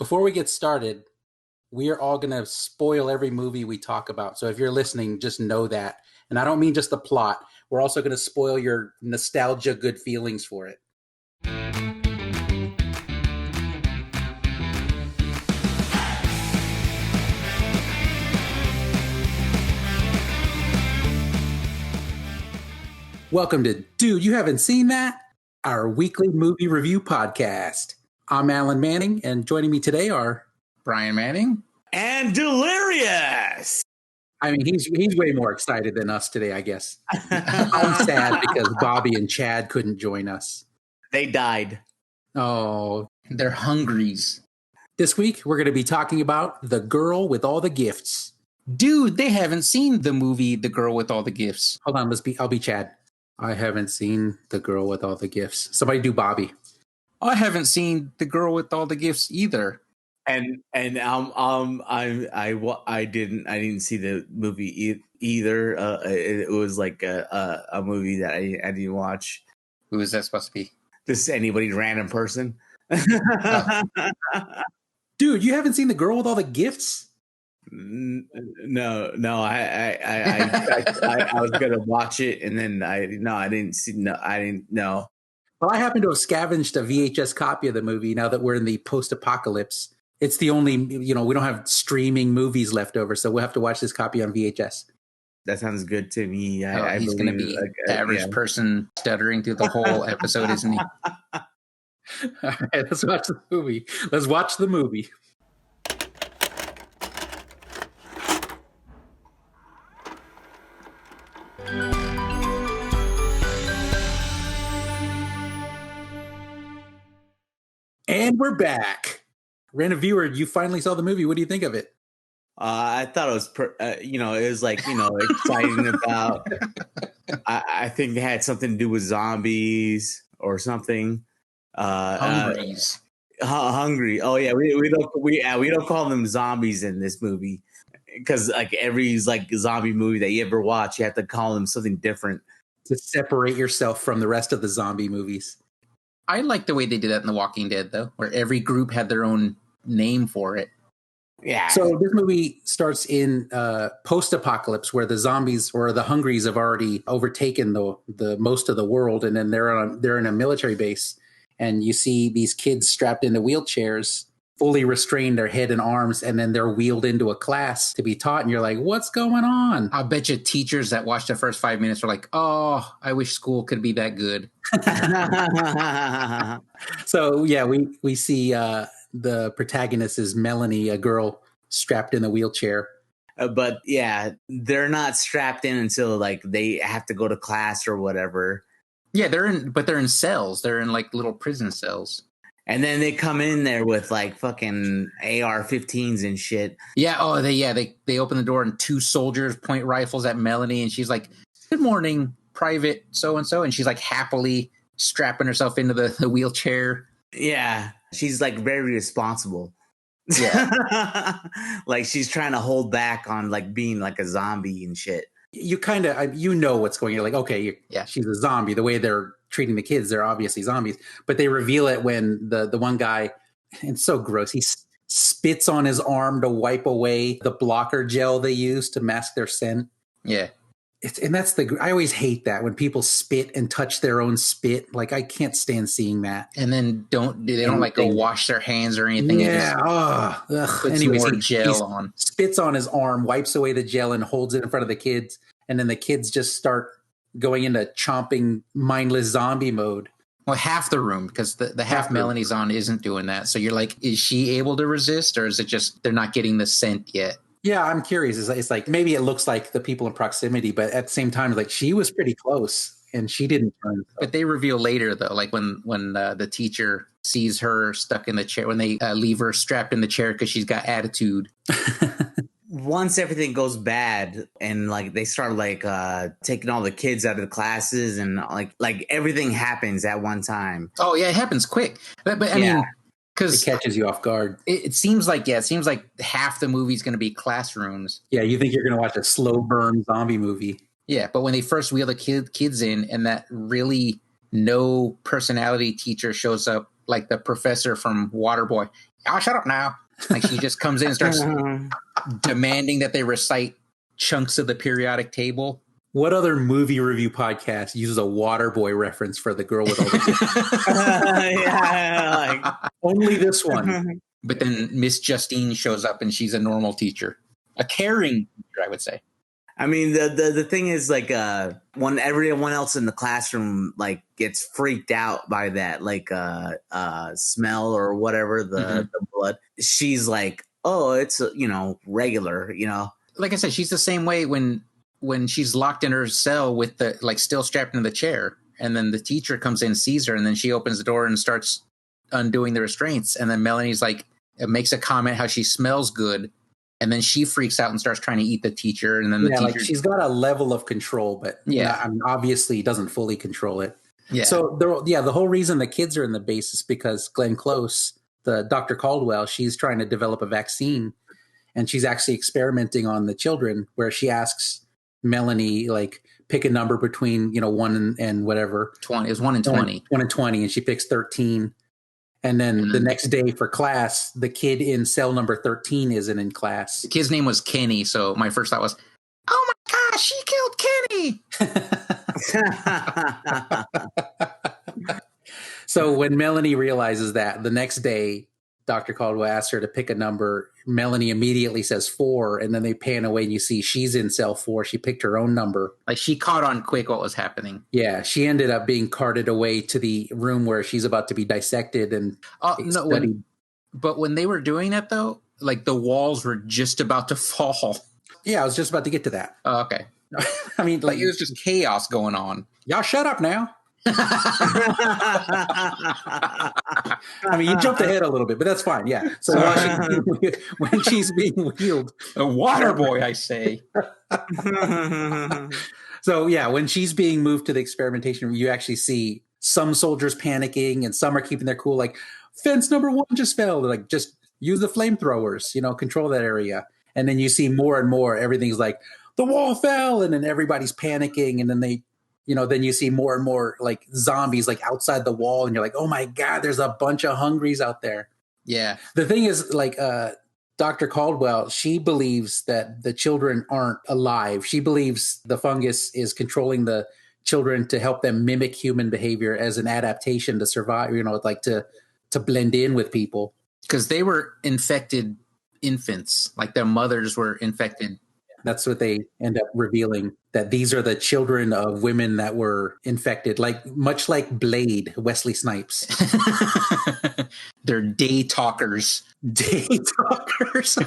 Before we get started, we are all going to spoil every movie we talk about. So if you're listening, just know that. And I don't mean just the plot. We're also going to spoil your nostalgia good feelings for it. Welcome to Dude, You Haven't Seen That? Our weekly movie review podcast. I'm Alan Manning, and joining me today are Brian Manning and Delirious. I mean, he's way more excited than us today, I guess. I'm sad because Bobby and Chad couldn't join us. They died. Oh, they're Hangries. This week, we're going to be talking about The Girl with All the Gifts. Dude, they haven't seen the movie The Girl with All the Gifts. Hold on, I'll be Chad. I haven't seen The Girl with All the Gifts. Somebody do Bobby. I haven't seen The Girl with All the Gifts either. I didn't see the movie either. It was like a movie that I didn't watch. Who is that supposed to be? Just anybody, random person. Dude, you haven't seen The Girl with All the Gifts? No. I was gonna watch it, and then I didn't know. Well, I happen to have scavenged a VHS copy of the movie now that we're in the post-apocalypse. It's the only, we don't have streaming movies left over, so we'll have to watch this copy on VHS. That sounds good to me. He's going to be the average person stuttering through the whole episode, isn't he? All right, let's watch the movie. Let's watch the movie. And we're back. Random viewer, you finally saw the movie. What do you think of it? I thought it was, it was like, exciting about. I think it had something to do with zombies or something. Hangries. Hungry. Oh yeah, we don't call them zombies in this movie because like every zombie movie that you ever watch, you have to call them something different to separate yourself from the rest of the zombie movies. I like the way they did that in The Walking Dead, though, where every group had their own name for it. Yeah. So this movie starts in post-apocalypse, where the zombies or the Hungries have already overtaken the most of the world, and then they're in a military base, and you see these kids strapped into wheelchairs, fully restrained, their head and arms, and then they're wheeled into a class to be taught, and you're like, what's going on? I bet you teachers that watched the first 5 minutes were like, oh, I wish school could be that good. So yeah, we see the protagonist is Melanie, a girl strapped in the wheelchair. But yeah, they're not strapped in until like they have to go to class or whatever. Yeah, they're in cells. They're in like little prison cells. And then they come in there with like fucking AR-15s and shit. Yeah. Oh, they open the door and two soldiers point rifles at Melanie, and she's like, "Good morning, Private so-and-so," and she's like happily strapping herself into the wheelchair. Yeah, she's like very responsible. Yeah. Like she's trying to hold back on like being like a zombie and shit. You kind of, what's going on. You're like, okay, she's a zombie. The way they're treating the kids, they're obviously zombies. But they reveal it when the one guy, and it's so gross, he spits on his arm to wipe away the blocker gel they use to mask their scent. Yeah. I always hate that when people spit and touch their own spit. Like, I can't stand seeing that. And then go wash their hands or anything. Yeah. Anyways, more gel on. Spits on his arm, wipes away the gel, and holds it in front of the kids. And then the kids just start going into chomping, mindless zombie mode. Well, half the room, because the half Melanie's on isn't doing that. So you're like, is she able to resist, or is it just they're not getting the scent yet? Yeah, I'm curious. It's like maybe it looks like the people in proximity, but at the same time, like she was pretty close and she didn't turn. But they reveal later, though, like when the teacher sees her stuck in the chair, when they leave her strapped in the chair because she's got attitude. Once everything goes bad and like they start like taking all the kids out of the classes and like everything happens at one time. Oh yeah, it happens quick. But I mean. It catches you off guard. It seems like half the movie's going to be classrooms. Yeah, you think you're going to watch a slow burn zombie movie. Yeah, but when they first wheel the kids in, and that really no personality teacher shows up, like the professor from Waterboy, "Oh, shut up now!" Like she just comes in and starts demanding that they recite chunks of the periodic table. What other movie review podcast uses a Waterboy reference for the girl with all the only this one. But then Miss Justine shows up and she's a normal teacher, a caring teacher, I would say. I mean, the thing is, like, when everyone else in the classroom like gets freaked out by that smell or whatever, the blood, she's like, oh, it's regular, Like I said, she's the same way when she's locked in her cell with the still strapped into the chair, and then the teacher comes in, sees her, and then she opens the door and starts undoing the restraints, and then Melanie's like, makes a comment how she smells good, and then she freaks out and starts trying to eat the teacher, and then the teacher, she's got a level of control, but obviously doesn't fully control it. Yeah. So the whole reason the kids are in the base is because Glenn Close, the Dr. Caldwell, she's trying to develop a vaccine, and she's actually experimenting on the children, where she asks Melanie, like, pick a number between 1 and whatever. 20. It was 1 and 20. 1 and 20, and she picks 13. And then the next day for class, the kid in cell number 13 isn't in class. The kid's name was Kenny, so my first thought was, oh my gosh, she killed Kenny! So when Melanie realizes that, the next day, Dr. Caldwell asks her to pick a number. Melanie immediately says 4, and then they pan away and you see she's in cell 4. She picked her own number. Like, she caught on quick what was happening. Yeah, she ended up being carted away to the room where she's about to be dissected and studied. But when they were doing that, though, like, the walls were just about to fall. Yeah, I was just about to get to that. Oh, okay. I mean, like, it was just chaos going on. Y'all shut up now. I mean, you jumped ahead a little bit, but that's fine. Yeah. So when she's being wheeled, a water boy, I say. So yeah, when she's being moved to the experimentation room, you actually see some soldiers panicking and some are keeping their cool. Like, fence number 1 just fell. They're like, just use the flamethrowers, control that area. And then you see more and more. Everything's like, the wall fell, and then everybody's panicking, and then then you see more and more like zombies like outside the wall, and you're like, oh my God, there's a bunch of Hangries out there. Yeah. The thing is, like, Dr. Caldwell, she believes that the children aren't alive. She believes the fungus is controlling the children to help them mimic human behavior as an adaptation to survive, like to blend in with people. Because they were infected infants, like their mothers were infected. That's what they end up revealing, that these are the children of women that were infected, much like Blade, Wesley Snipes. They're day talkers. Day talkers.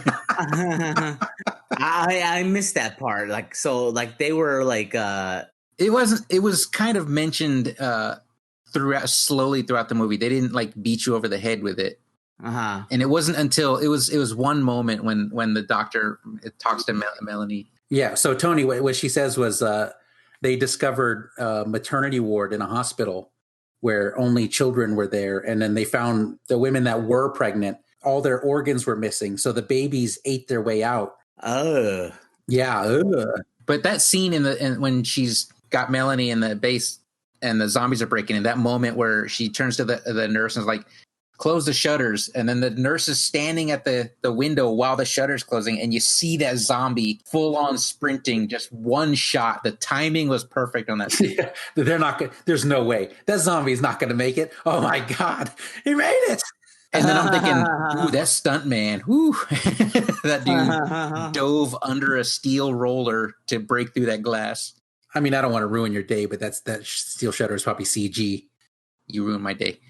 I missed that part. Like, so, like, they were like, it was kind of mentioned slowly throughout the movie. They didn't like beat you over the head with it. And it wasn't until it was one moment when the doctor talks to Melanie. Yeah. So Tony, what she says was they discovered a maternity ward in a hospital where only children were there. And then they found the women that were pregnant, all their organs were missing. So the babies ate their way out. Yeah. But that scene when she's got Melanie in the base and the zombies are breaking in, that moment where she turns to the nurse and is like, close the shutters, and then the nurse is standing at the window while the shutter's closing, and you see that zombie full on sprinting, just one shot. The timing was perfect on that scene. Yeah, they're not gonna, there's no way that zombie's not going to make it. Oh my God, he made it. And then I'm thinking, ooh, that stunt man, whoo, that dude dove under a steel roller to break through that glass. I mean, I don't want to ruin your day, but that steel shutter is probably CG. You ruined my day.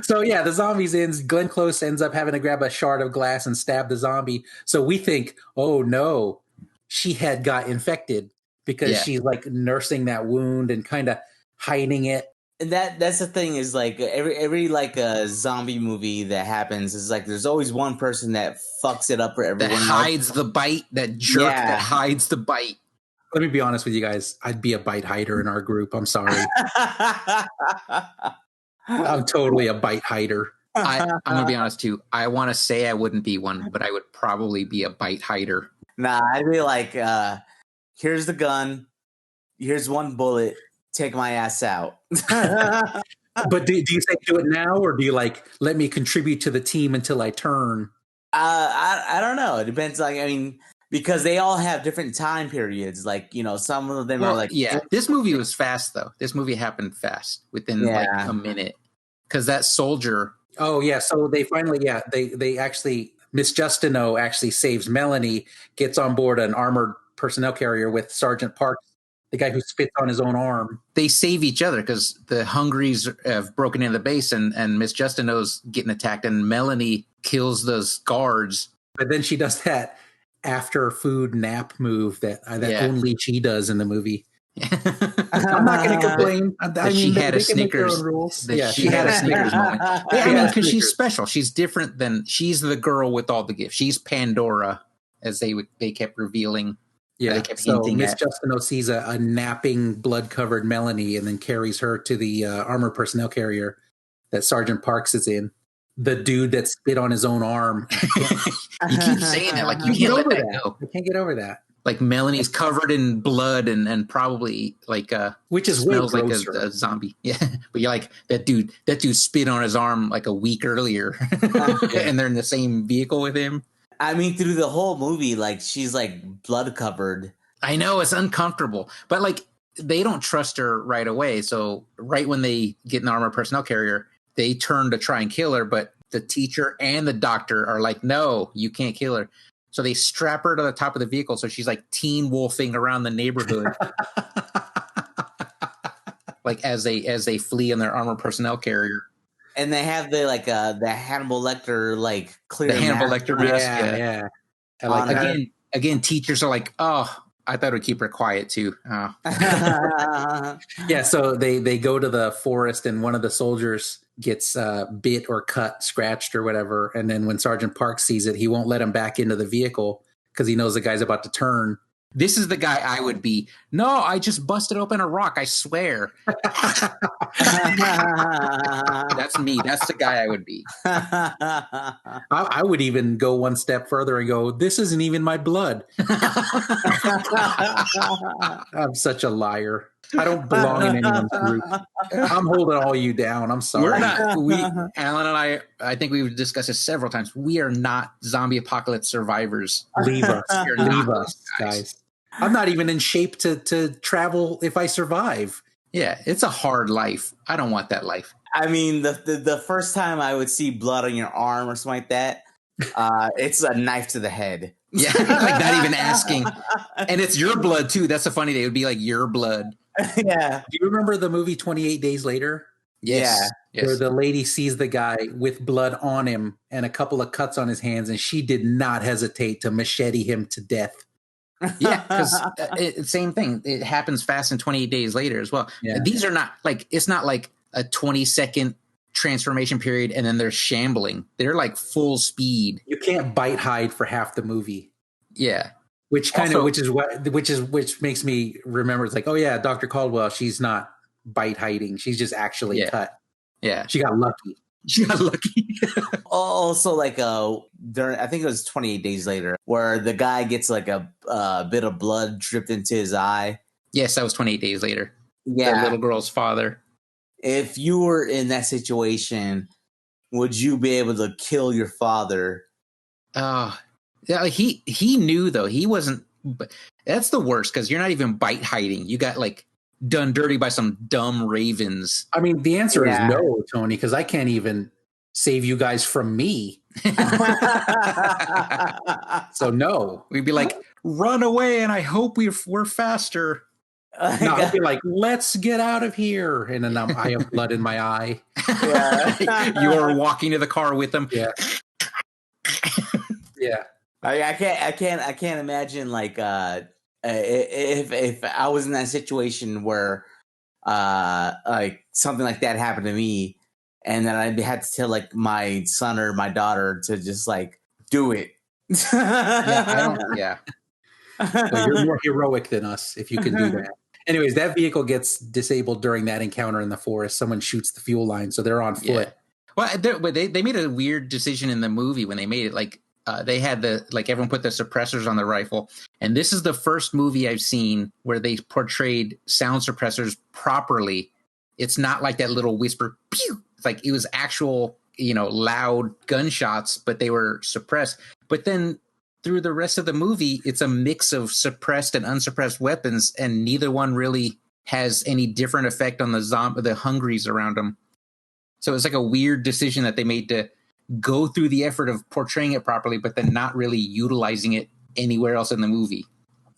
So yeah, the zombies ends. Glenn Close ends up having to grab a shard of glass and stab the zombie. So we think, oh no, she had got infected because she's like nursing that wound and kind of hiding it. And that's the thing is, like, every like a zombie movie that happens is like there's always one person that fucks it up for everyone that hides the bite, that jerk that hides the bite. Let me be honest with you guys. I'd be a bite hider in our group. I'm sorry. I'm totally a bite hider. I'm going to be honest too. I want to say I wouldn't be one, but I would probably be a bite hider. Nah, I'd be like, here's the gun. Here's one bullet. Take my ass out. But do you say do it now, or do you like let me contribute to the team until I turn? I don't know. It depends. Like, I mean, because they all have different time periods. Like, you know, some of them are like, yeah. This movie was fast though. This movie happened fast within like a minute, because that soldier. Oh yeah. So they finally, they actually, Miss Justino actually saves Melanie, gets on board an armored personnel carrier with Sgt Parks, the guy who spits on his own arm. They save each other because the Hangries have broken into the base, and Miss Justino's getting attacked, and Melanie kills those guards. But then she does that after food nap move that only she does in the movie. I'm not going to complain. She had a Snickers. She had a Snickers moment. Yeah, I mean, because she's special. She's different than she's the girl with all the gifts. She's Pandora, as they kept revealing. Yeah, so Miss Justino sees a napping, blood-covered Melanie and then carries her to the armored personnel carrier that Sgt Parks is in. The dude that spit on his own arm. You keep saying that, like you can't let that go. I can't get over that. Like Melanie's covered in blood and probably like which is smells like a zombie. Yeah, but you're like that dude spit on his arm like a week earlier, and they're in the same vehicle with him. I mean, through the whole movie, like she's like blood covered. I know, it's uncomfortable, but like they don't trust her right away. So right when they get an armored personnel carrier, they turn to try and kill her, but the teacher and the doctor are like, no, you can't kill her. So they strap her to the top of the vehicle. So she's like teen wolfing around the neighborhood. Like as they flee in their armored personnel carrier. And they have the Hannibal Lecter like clear the Hannibal Lecter mask. Yeah. And like again, teachers are like, oh, I thought it would keep her quiet too. Oh. Yeah, so they go to the forest and one of the soldiers gets bit or cut, scratched or whatever. And then when Sgt Parks sees it, he won't let him back into the vehicle because he knows the guy's about to turn. This is the guy I would be. No, I just busted open a rock. I swear. That's me. That's the guy I would be. I would even go one step further and go, this isn't even my blood. I'm such a liar. I don't belong in anyone's group. I'm holding all you down. I'm sorry. Alan and I think we've discussed this several times. We are not zombie apocalypse survivors. Leave us. Leave us, guys. I'm not even in shape to travel if I survive. Yeah, it's a hard life. I don't want that life. I mean, the first time I would see blood on your arm or something like that, it's a knife to the head. Yeah, like not even asking. And it's your blood, too. That's the funny thing. It would be like your blood. Yeah. Do you remember the movie 28 Days Later? Yes. Where the lady sees the guy with blood on him and a couple of cuts on his hands, and she did not hesitate to machete him to death. Yeah, because same thing. It happens fast in 28 Days Later as well. Yeah. These are not like, it's not like a 20-second transformation period and then they're shambling. They're like full speed. You can't bite hide for half the movie. Yeah. Which makes me remember, it's like, oh yeah, Dr. Caldwell, she's not bite hiding. She's just actually cut. Yeah. She got lucky. Also, like I think it was 28 Days Later, where the guy gets like a bit of blood dripped into his eye. Yes, that was 28 Days Later. Yeah, the little girl's father. If you were in that situation, would you be able to kill your father? Yeah, he knew though. He wasn't. That's the worst because you're not even bite hiding. You got like done dirty by some dumb ravens. I mean, the answer is no, Tony, because I can't even save you guys from me. So no, we'd be like, run away, and I hope we're faster. No, I'd be like, let's get out of here, and then I have blood in my eye. Yeah. You're walking to the car with them. Yeah, yeah. I can't imagine like if I was in that situation where like something like that happened to me, and then I had to tell like my son or my daughter to just like do it. Yeah. Well, you're more heroic than us if you can do that. Anyways, that vehicle gets disabled during that encounter in the forest. Someone shoots the fuel line, so they're on foot. Well, they made a weird decision in the movie when they made it. Like they had everyone put the suppressors on the rifle, and this is the first movie I've seen where they portrayed sound suppressors properly it's not like that little whisper, pew! It's like it was actual, loud gunshots, but they were suppressed. But then through the rest of the movie, it's a mix of suppressed and unsuppressed weapons, and neither one really has any different effect on the Hangries around them. So it's like a weird decision that they made to go through the effort of portraying it properly, but then not really utilizing it anywhere else in the movie.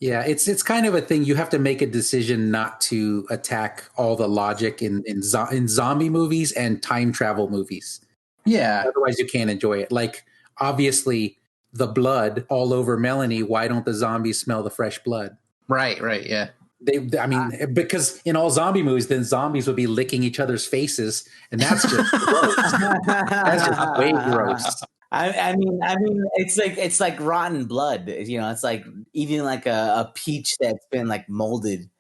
Yeah, it's kind of a thing. You have to make a decision not to attack all the logic in zombie movies and time travel movies. Yeah. Otherwise, you can't enjoy it. Like, obviously, the blood all over Melanie. Why don't the zombies smell the fresh blood? Right, yeah. Because in all zombie movies, then zombies would be licking each other's faces, and that's just gross. That's just way gross. I mean, it's like rotten blood. It's like eating like a peach that's been like molded.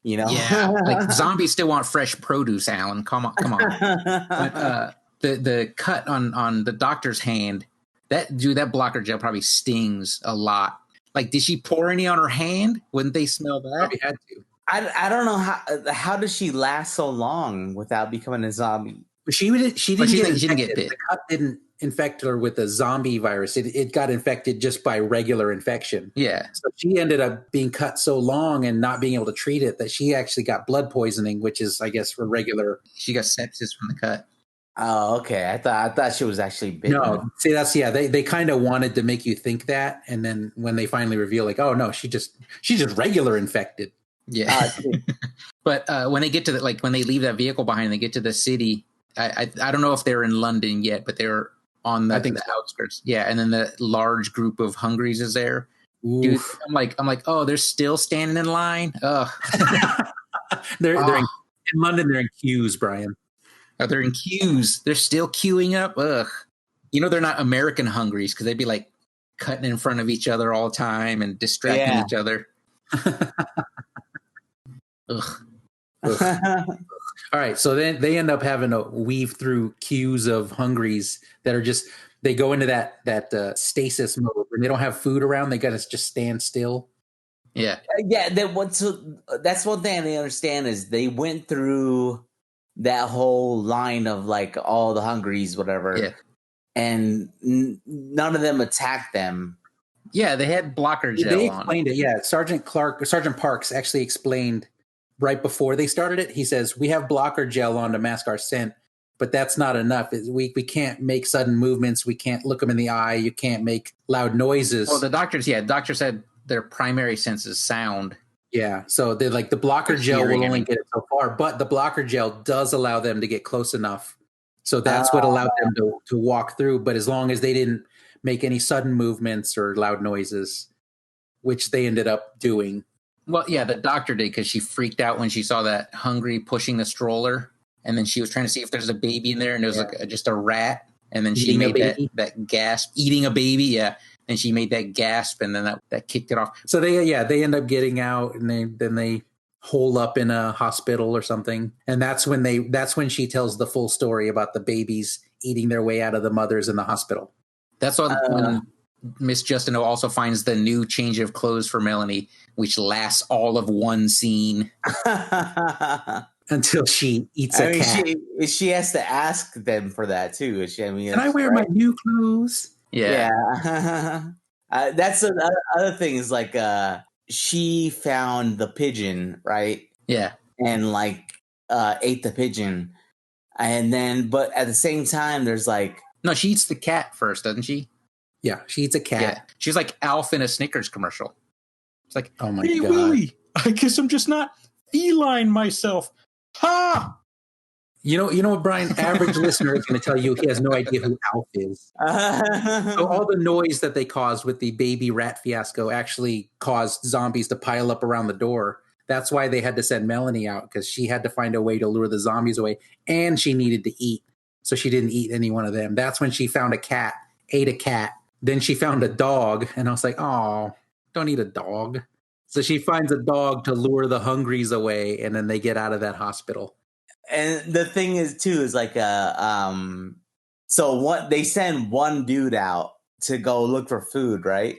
Yeah, like zombies still want fresh produce, Alan. Come on. But, the cut on the doctor's hand, that blocker gel probably stings a lot. Like, did she pour any on her hand? Wouldn't they smell that? Probably had to. I don't know how does she last so long without becoming a zombie? She didn't get bit. The cut didn't infect her with a zombie virus. It got infected just by regular infection. Yeah. So she ended up being cut so long and not being able to treat it that she actually got blood poisoning, which is, I guess, for regular. She got sepsis from the cut. Oh, okay. I thought she was actually bitten. No, see, they kind of wanted to make you think that, and then when they finally reveal, like, oh no, she's just regular infected. Yeah. But when they get to when they leave that vehicle behind, they get to the city. I don't know if they're in London yet, but they're on the outskirts. Yeah, and then the large group of Hangries is there. Oof. Dude, I'm like, oh, they're still standing in line. Ugh. they're in London. They're in queues, Brian. Oh, they're in queues. They're still queuing up. Ugh. They're not American Hangries because they'd be like cutting in front of each other all the time and distracting each other. Ugh. All right, so then they end up having to weave through queues of Hangries that are just, they go into that stasis mode and they don't have food around. They got to just stand still. Yeah. That's one thing I didn't understand is they went through that whole line of like all the Hangries, whatever. Yeah. And none of them attacked them. Yeah, they had blocker gel on. They explained it. Yeah, Sgt Parks actually explained right before they started it. He says, we have blocker gel on to mask our scent, but that's not enough. We can't make sudden movements. We can't look them in the eye. You can't make loud noises. Well, the doctor said their primary sense is sound. Yeah, so they're like the blocker gel will only get it so far, but the blocker gel does allow them to get close enough. So that's what allowed them to walk through. But as long as they didn't make any sudden movements or loud noises, which they ended up doing. Well, yeah, the doctor did because she freaked out when she saw that Hangry pushing the stroller. And then she was trying to see if there's a baby in there. And there was just a rat. And then she made that gasp, eating a baby. Yeah. And she made that gasp, and then that kicked it off. So they end up getting out, and they hole up in a hospital or something. And that's when she tells the full story about the babies eating their way out of the mothers in the hospital. That's when Miss Justino also finds the new change of clothes for Melanie, which lasts all of one scene. Until she eats a cat. She has to ask them for that too. Can I wear my new clothes? Yeah. That's the other thing is like she found the pigeon, right? Yeah. And ate the pigeon. And then, but at the same time, there's like... No, she eats the cat first, doesn't she? Yeah, she eats a cat. Yeah. She's like Alf in a Snickers commercial. It's like, oh my God. Willie, I guess I'm just not feline myself. Ha! You know what, Brian? Average listener is going to tell you he has no idea who Alf is. So all the noise that they caused with the baby rat fiasco actually caused zombies to pile up around the door. That's why they had to send Melanie out, because she had to find a way to lure the zombies away, and she needed to eat. So she didn't eat any one of them. That's when she found a cat, ate a cat. Then she found a dog, and I was like, oh, don't eat a dog. So she finds a dog to lure the Hangries away, and then they get out of that hospital. And the thing is, too, is like so what they send one dude out to go look for food, right?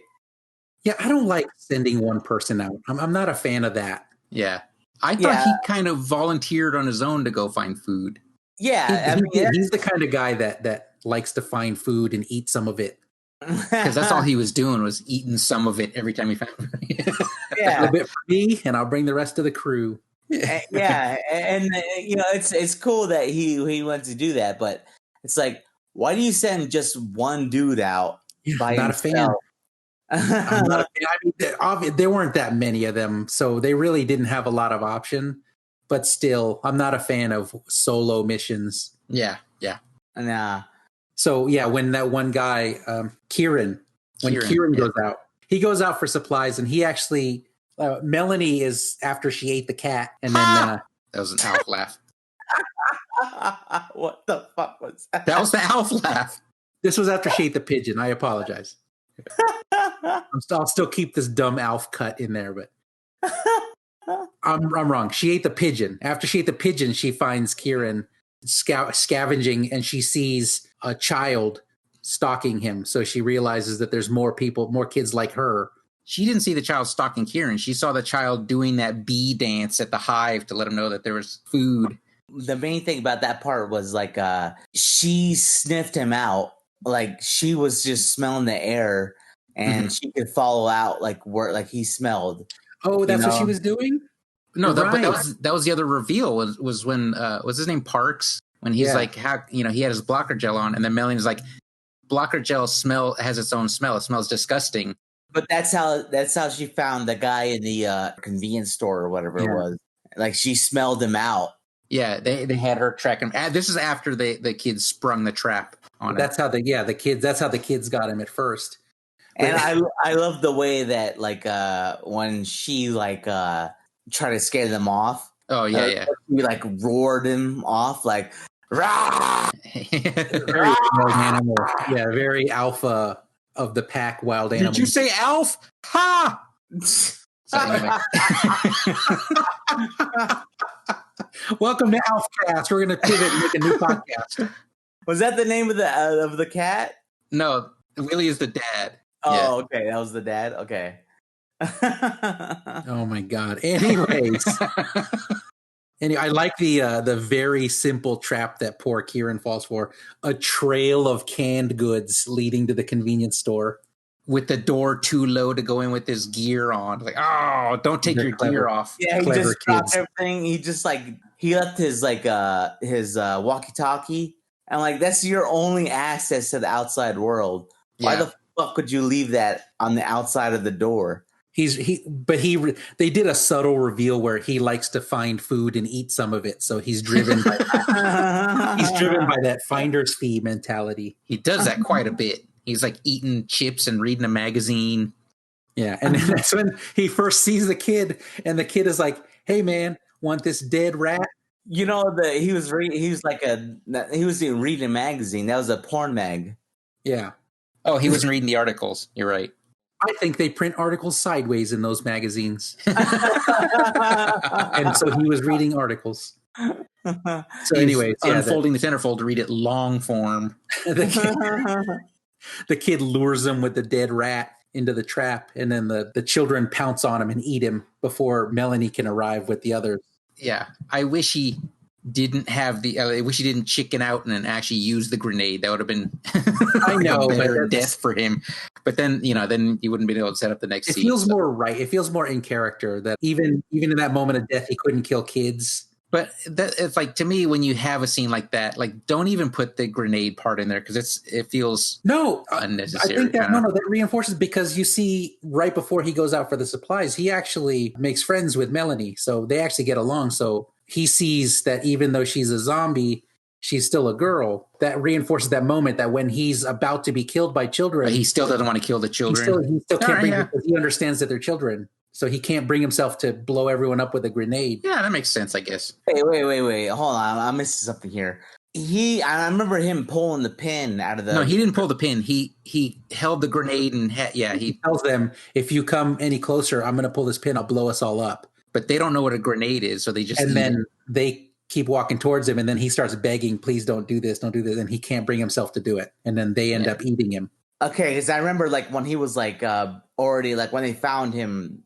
Yeah, I don't like sending one person out. I'm not a fan of that. Yeah, I thought he kind of volunteered on his own to go find food. Yeah, he's the kind of guy that likes to find food and eat some of it. Because that's all he was doing, was eating some of it every time he found it. Yeah, a little bit for me, and I'll bring the rest of the crew. Yeah, and it's cool that he went to do that, but it's like, why do you send just one dude out by not himself? a fan. I'm not a fan. I mean, there weren't that many of them, so they really didn't have a lot of option. But still, I'm not a fan of solo missions. Yeah. Nah. So yeah, when that one guy, Kieran goes out, he goes out for supplies, and he actually, Melanie is after she ate the cat, and then that was an ALF laugh. What the fuck was that? That was the ALF laugh. This was after she ate the pigeon. I apologize. I'll still keep this dumb ALF cut in there, but I'm wrong. She ate the pigeon. After she ate the pigeon, she finds Kieran scavenging, and she sees a child stalking him. So she realizes that there's more kids like her. She didn't see the child stalking Kieran. She saw the child doing that bee dance at the hive to let him know that there was food. The main thing about that part was like she sniffed him out. Like she was just smelling the air, and she could follow out where he smelled. Oh, that's what she was doing? No, but that was the other reveal was when was his name Parks, when he's like, how, he had his blocker gel on, and then Melanie's like, blocker gel has its own smell. It smells disgusting. But that's how she found the guy in the convenience store or whatever it was. Like she smelled him out. Yeah, they had her track him. This is after the kids sprung the trap on that's him. That's how the kids got him at first. And I love the way that when she tried to scare them off. Oh yeah. We roared him off rah! Very wild animal. Yeah, very alpha of the pack wild animal. Did you say ALF? Ha! Welcome to ALFcast. We're going to pivot and make a new podcast. Was that the name of the cat? No, Willie is the dad. Oh, okay. That was the dad. Okay. Oh my God. Anyways, I like the very simple trap that poor Kieran falls for: a trail of canned goods leading to the convenience store, with the door too low to go in with his gear on. Like, oh, don't take your gear off. Yeah, he just dropped everything. He just he left his walkie-talkie, and that's your only access to the outside world. Why the fuck would you leave that on the outside of the door? They did a subtle reveal where he likes to find food and eat some of it, so he's driven by that. He's driven by that finder's fee mentality. He does that quite a bit. He's eating chips and reading a magazine. Yeah, and that's when he first sees the kid, and the kid is like, "Hey man, want this dead rat?" He was reading a magazine. That was a porn mag. Yeah. Oh, he wasn't reading the articles. You're right. I think they print articles sideways in those magazines. And so he was reading articles. So anyways, unfolding the centerfold to read it long form. The kid lures him with the dead rat into the trap, and then the children pounce on him and eat him before Melanie can arrive with the others. Yeah. I wish he didn't have I wish he didn't chicken out and then actually use the grenade. That would have been I know, better death for him. But then, then he wouldn't be able to set up the next scene. It feels more right. It feels more in character that even in that moment of death, he couldn't kill kids. But it's to me, when you have a scene like that, don't even put the grenade part in there, because it feels unnecessary. I think that that reinforces, because you see right before he goes out for the supplies, he actually makes friends with Melanie, so they actually get along. So he sees that even though she's a zombie, she's still a girl. That reinforces that moment that when he's about to be killed by children, but he still doesn't want to kill the children. He still can't because he understands that they're children. So he can't bring himself to blow everyone up with a grenade. Yeah, that makes sense, I guess. Wait. Hold on. I'm missing something here. I remember him pulling the pin out of the... No, he didn't pull the pin. He held the grenade and... he tells them, if you come any closer, I'm going to pull this pin. I'll blow us all up. But they don't know what a grenade is, so they just... And then they keep walking towards him, and then he starts begging, please don't do this, and he can't bring himself to do it. And then they end up eating him. Okay, because I remember when he was already when they found him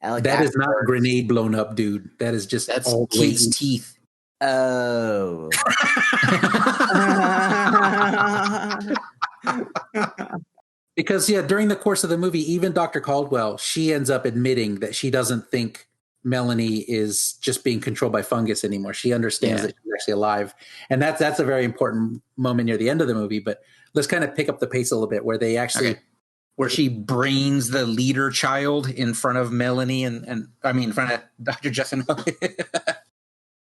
Like that is not afterwards. grenade blown up, dude. That is just That's all the way kids' teeth. Oh. Because during the course of the movie, even Dr. Caldwell, she ends up admitting that she doesn't think Melanie is just being controlled by fungus anymore. She understands that she's actually alive. And that's a very important moment near the end of the movie. But let's kind of pick up the pace a little bit where they actually where she brains the leader child in front of Melanie and I mean in front of Dr. Justin.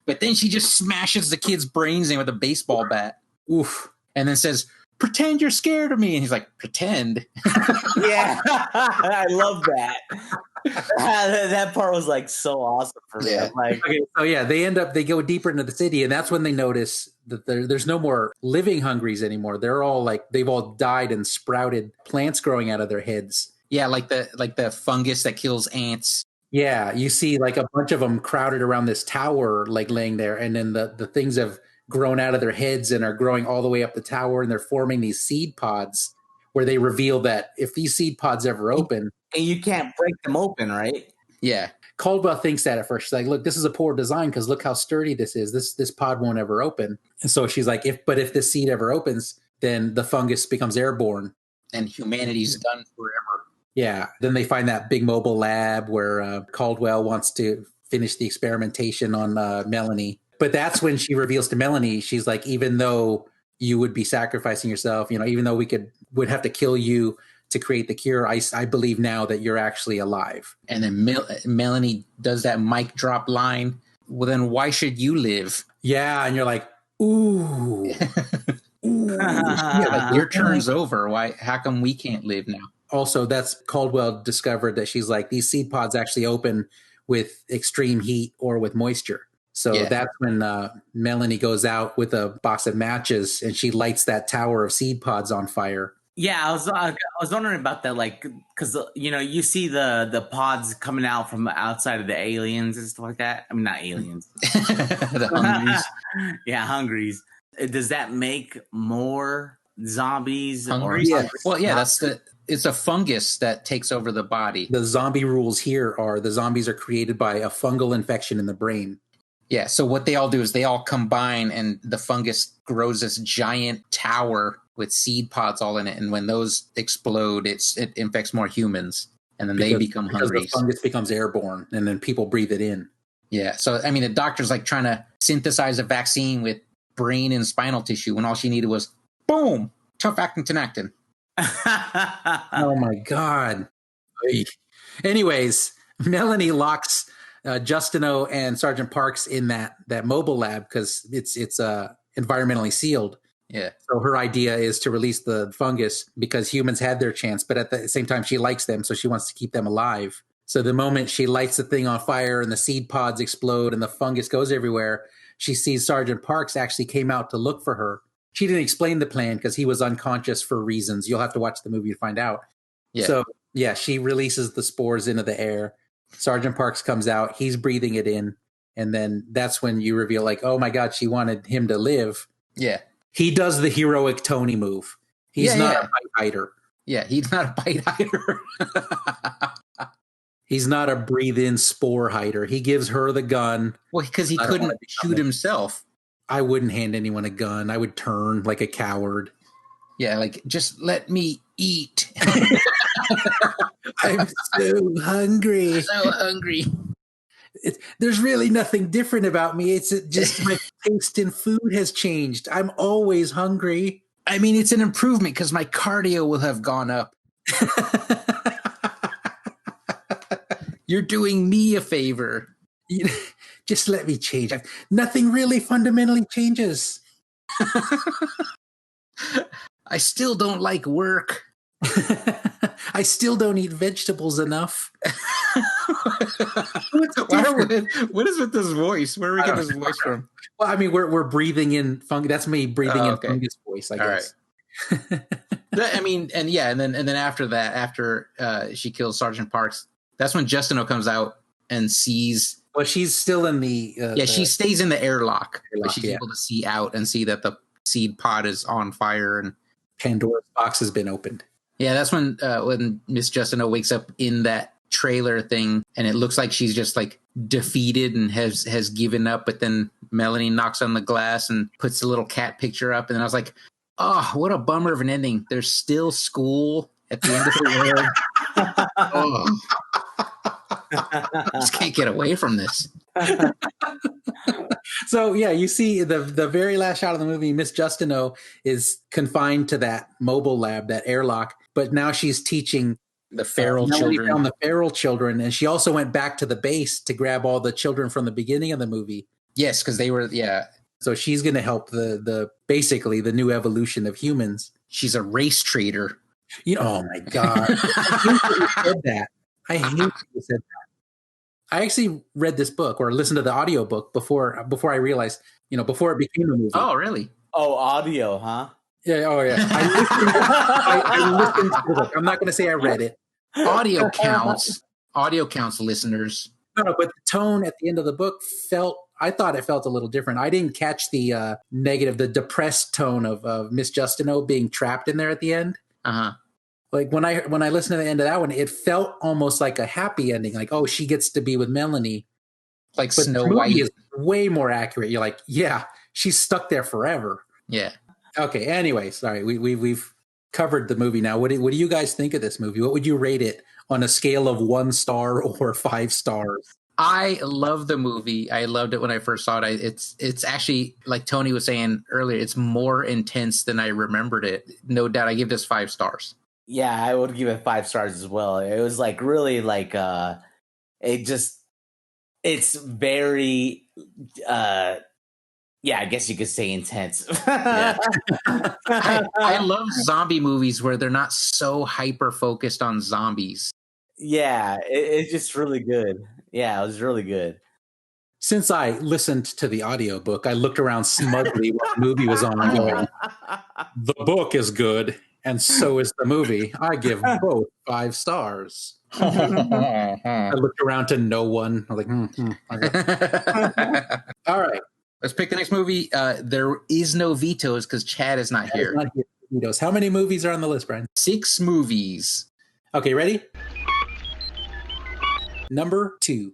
But then she just smashes the kid's brains in with a baseball bat. Oof. And then says, "Pretend you're scared of me." And he's like, "Pretend?" Yeah. I love that. That part was like so awesome for me. Yeah. Like, okay, so they go deeper into the city, and that's when they notice that there's no more living Hangries anymore. They're all like, they've all died and sprouted plants growing out of their heads. Yeah, like the fungus that kills ants. Yeah, you see like a bunch of them crowded around this tower, like laying there, and then the things have grown out of their heads and are growing all the way up the tower, and they're forming these seed pods where they reveal that if these seed pods ever open, and you can't break them open, right? Yeah. Caldwell thinks that at first. She's like, "Look, this is a poor design because look how sturdy this is. This pod won't ever open." And so she's like, if this seed ever opens, then the fungus becomes airborne and humanity's done forever. Yeah. Then they find that big mobile lab where Caldwell wants to finish the experimentation on Melanie. But that's when she reveals to Melanie, she's like, even though you would be sacrificing yourself, even though would have to kill you to create the cure, I believe now that you're actually alive. And then Melanie does that mic drop line. Well, then why should you live? Yeah. And you're like, ooh. Yeah, like your turn's over. Why? How come we can't live now? Also, that's Caldwell discovered that she's like, these seed pods actually open with extreme heat or with moisture. So that's when Melanie goes out with a box of matches and she lights that tower of seed pods on fire. Yeah, I was wondering about that, like, because you see the pods coming out from outside of the aliens and stuff like that. I mean, not aliens, the Hangries. Yeah, Hangries. Does that make more zombies? Hangries? Yeah. Well, yeah, it's a fungus that takes over the body. The zombie rules here are the zombies are created by a fungal infection in the brain. Yeah, so what they all do is they all combine and the fungus grows this giant tower with seed pods all in it. And when those explode, it infects more humans. And then they become hungry. The fungus becomes airborne and then people breathe it in. Yeah, so, I mean, the doctor's like trying to synthesize a vaccine with brain and spinal tissue when all she needed was, boom, tough acting tenactin. Oh my God. Anyways, Melanie locks Justino and Sgt Parks in that mobile lab because it's environmentally sealed. Yeah. So her idea is to release the fungus because humans had their chance, but at the same time she likes them, so she wants to keep them alive. So the moment she lights the thing on fire and the seed pods explode and the fungus goes everywhere, she sees Sgt Parks actually came out to look for her. She didn't explain the plan because he was unconscious for reasons. You'll have to watch the movie to find out. Yeah. So, yeah, she releases the spores into the air. Sgt Parks comes out. He's breathing it in. And then that's when you reveal, like, oh, my God, she wanted him to live. Yeah. He does the heroic Tony move. He's not a bite hider. Yeah, he's not a bite hider. He's not a breathe-in spore hider. He gives her the gun. Well, because he couldn't shoot himself. I wouldn't hand anyone a gun. I would turn like a coward. Yeah, like, just let me eat. I'm so hungry. So hungry. There's really nothing different about me. It's just my taste in food has changed. I'm always hungry. I mean, it's an improvement because my cardio will have gone up. You're doing me a favor. Just let me change. Nothing really fundamentally changes. I still don't like work. I still don't eat vegetables enough. What is with this voice? Where are we getting this voice from? Well, I mean, we're breathing in fungus. That's me breathing in fungus voice, I guess. Right. I mean, and then after that, after she kills Sgt Parks, that's when Justino comes out and sees. Well, she's still in the. She stays in the airlock, but she's able to see out and see that the seed pod is on fire and Pandora's box has been opened. Yeah, that's when Miss Justino wakes up in that trailer thing, and it looks like she's just like defeated and has given up. But then Melanie knocks on the glass and puts a little cat picture up, and then I was like, oh, what a bummer of an ending. There's still school at the end of the world. Oh. I just can't get away from this. So yeah, you see the very last shot of the movie, Miss Justineau is confined to that mobile lab, that airlock, but now she's teaching the feral children. Found the feral children, and she also went back to the base to grab all the children from the beginning of the movie. Yes, because they were So she's going to help the basically the new evolution of humans. She's a race traitor. Oh my god! I hate that you said that. I hate that you said that. I actually read this book or listened to the audiobook before I realized, before it became a movie. Oh, really? Oh, audio, huh? Yeah. Oh, yeah. I listened to the book. I'm not going to say I read it. Audio counts. Audio counts, listeners. No, but the tone at the end of the book I thought it felt a little different. I didn't catch the negative, the depressed tone of Miss Justineau being trapped in there at the end. Uh-huh. Like when I listened to the end of that one, it felt almost like a happy ending. Like, oh, she gets to be with Melanie. Like but Snow the movie White. is way more accurate. You're like, yeah, she's stuck there forever. Yeah. Okay. Anyway, sorry, we've covered the movie now. What do you guys think of this movie? What would you rate it on a scale of 1 star or 5 stars? I love the movie. I loved it when I first saw it. It's actually, like Tony was saying earlier, it's more intense than I remembered it. No doubt. I give this 5 stars. Yeah, I would give it 5 stars as well. It was like really like it's very I guess you could say intense. Yeah. I love zombie movies where they're not so hyper focused on zombies. Yeah, it's just really good. Yeah, it was really good. Since I listened to the audiobook, I looked around smugly while the movie was on going, the book is good, and so is the movie. I give both 5 stars. I looked around to no one. I was like, okay. All right. Let's pick the next movie. There is no vetoes because Chad is not here. Vetoes. How many movies are on the list, Brian? 6 movies. Okay, ready? Number 2.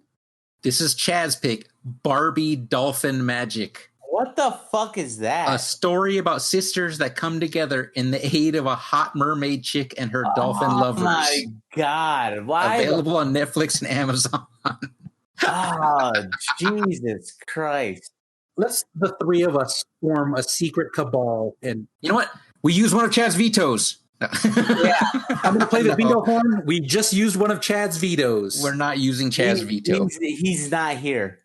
This is Chad's pick, Barbie Dolphin Magic. What the fuck is that? A story about sisters that come together in the aid of a hot mermaid chick and her dolphin lovers. Oh my god. Why? Available on Netflix and Amazon. Oh, Jesus Christ. Let's the 3 of us form a secret cabal. And you know what? We use one of Chad's vetoes. Yeah, I'm going to play the veto horn. We just used one of Chad's vetoes. We're not using Chad's veto. He's not here.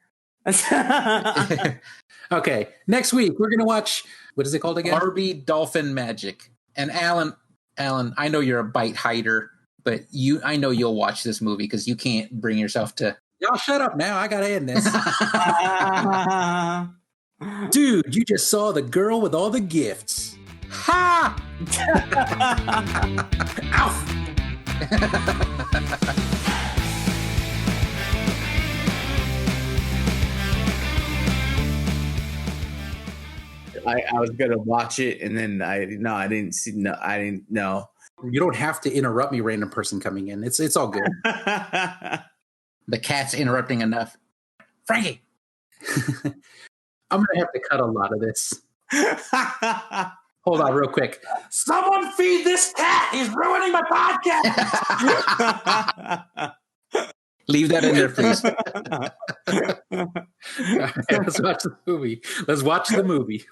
Okay, next week we're going to watch, what is it called again? Barbie Dolphin Magic. And Alan, I know you're a bite hider, but I know you'll watch this movie because you can't bring yourself to. Y'all shut up now. I got to end this. Dude, you just saw the girl with all the gifts. Ha! Ow! I was gonna watch it and then I didn't know. You don't have to interrupt me, random person coming in. It's all good. The cat's interrupting enough. Frankie! I'm going to have to cut a lot of this. Hold on real quick. Someone feed this cat. He's ruining my podcast. Leave that in there, please. All right, let's watch the movie.